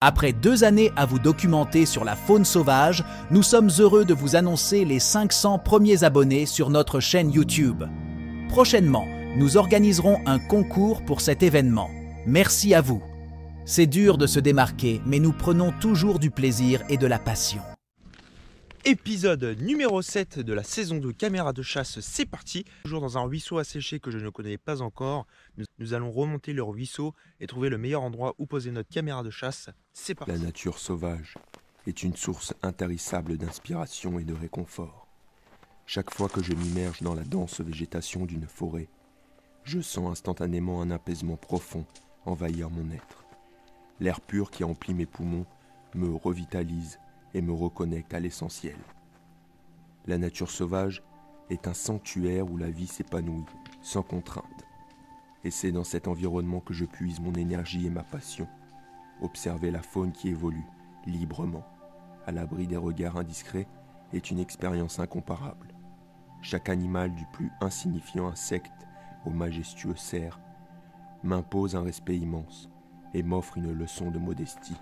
Après 2 années à vous documenter sur la faune sauvage, nous sommes heureux de vous annoncer les 500 premiers abonnés sur notre chaîne YouTube. Prochainement, nous organiserons un concours pour cet événement. Merci à vous. C'est dur de se démarquer, mais nous prenons toujours du plaisir et de la passion. Épisode numéro 7 de la saison de caméra de chasse, c'est parti. Toujours dans un ruisseau asséché que je ne connais pas encore. Nous allons remonter le ruisseau et trouver le meilleur endroit où poser notre caméra de chasse. C'est parti. La nature sauvage est une source intarissable d'inspiration et de réconfort. Chaque fois que je m'immerge dans la dense végétation d'une forêt, je sens instantanément un apaisement profond envahir mon être. L'air pur qui emplit mes poumons me revitalise et me reconnecte à l'essentiel. La nature sauvage est un sanctuaire où la vie s'épanouit, sans contrainte. Et c'est dans cet environnement que je puise mon énergie et ma passion. Observer la faune qui évolue, librement, à l'abri des regards indiscrets, est une expérience incomparable. Chaque animal, du plus insignifiant insecte au majestueux cerf, m'impose un respect immense et m'offre une leçon de modestie.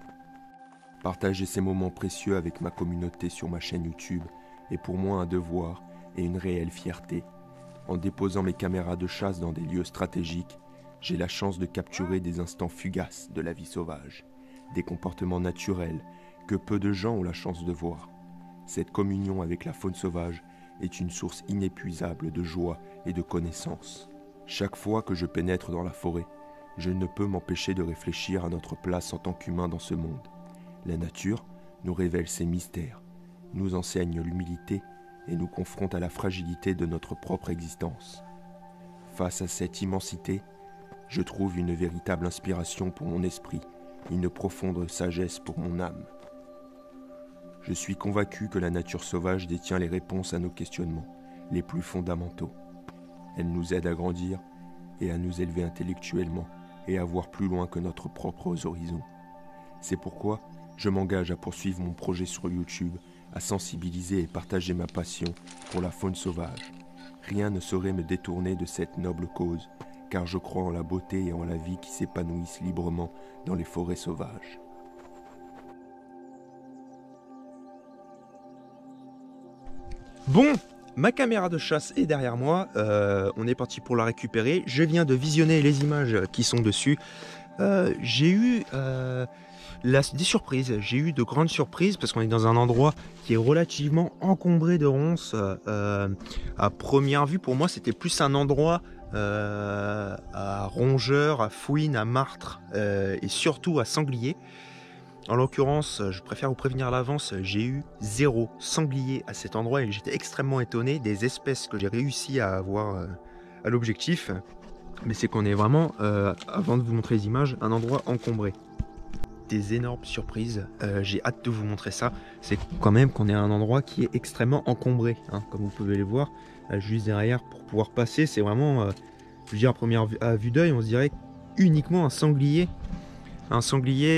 Partager ces moments précieux avec ma communauté sur ma chaîne YouTube est pour moi un devoir et une réelle fierté. En déposant mes caméras de chasse dans des lieux stratégiques, j'ai la chance de capturer des instants fugaces de la vie sauvage, des comportements naturels que peu de gens ont la chance de voir. Cette communion avec la faune sauvage est une source inépuisable de joie et de connaissances. Chaque fois que je pénètre dans la forêt, je ne peux m'empêcher de réfléchir à notre place en tant qu'humain dans ce monde. La nature nous révèle ses mystères, nous enseigne l'humilité et nous confronte à la fragilité de notre propre existence. Face à cette immensité, je trouve une véritable inspiration pour mon esprit, une profonde sagesse pour mon âme. Je suis convaincu que la nature sauvage détient les réponses à nos questionnements les plus fondamentaux. Elle nous aide à grandir et à nous élever intellectuellement et à voir plus loin que notre propre horizon. C'est pourquoi je m'engage à poursuivre mon projet sur YouTube, à sensibiliser et partager ma passion pour la faune sauvage. Rien ne saurait me détourner de cette noble cause, car je crois en la beauté et en la vie qui s'épanouissent librement dans les forêts sauvages. Bon, ma caméra de chasse est derrière moi, on est parti pour la récupérer. Je viens de visionner les images qui sont dessus. J'ai eu des surprises, j'ai eu de grandes surprises parce qu'on est dans un endroit qui est relativement encombré de ronces. À première vue, pour moi, c'était plus un endroit à rongeurs, à fouines, à martres et surtout à sangliers. En l'occurrence, je préfère vous prévenir à l'avance, j'ai eu 0 sanglier à cet endroit et j'étais extrêmement étonné des espèces que j'ai réussi à avoir à l'objectif. Mais c'est qu'on est vraiment, avant de vous montrer les images, un endroit encombré. Des énormes surprises, j'ai hâte de vous montrer ça. C'est quand même qu'on est à un endroit qui est extrêmement encombré, hein, comme vous pouvez les voir. Juste derrière, pour pouvoir passer, c'est vraiment, je veux dire, à première vue d'œil, on se dirait uniquement un sanglier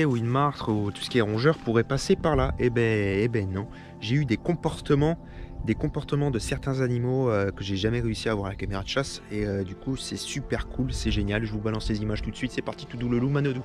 ou une martre ou tout ce qui est rongeur pourrait passer par là. Eh ben non, j'ai eu des comportements de certains animaux que j'ai jamais réussi à avoir à la caméra de chasse et du coup c'est super cool, c'est génial. Je vous balance les images tout de suite, c'est parti, tout doux le loup Manodou.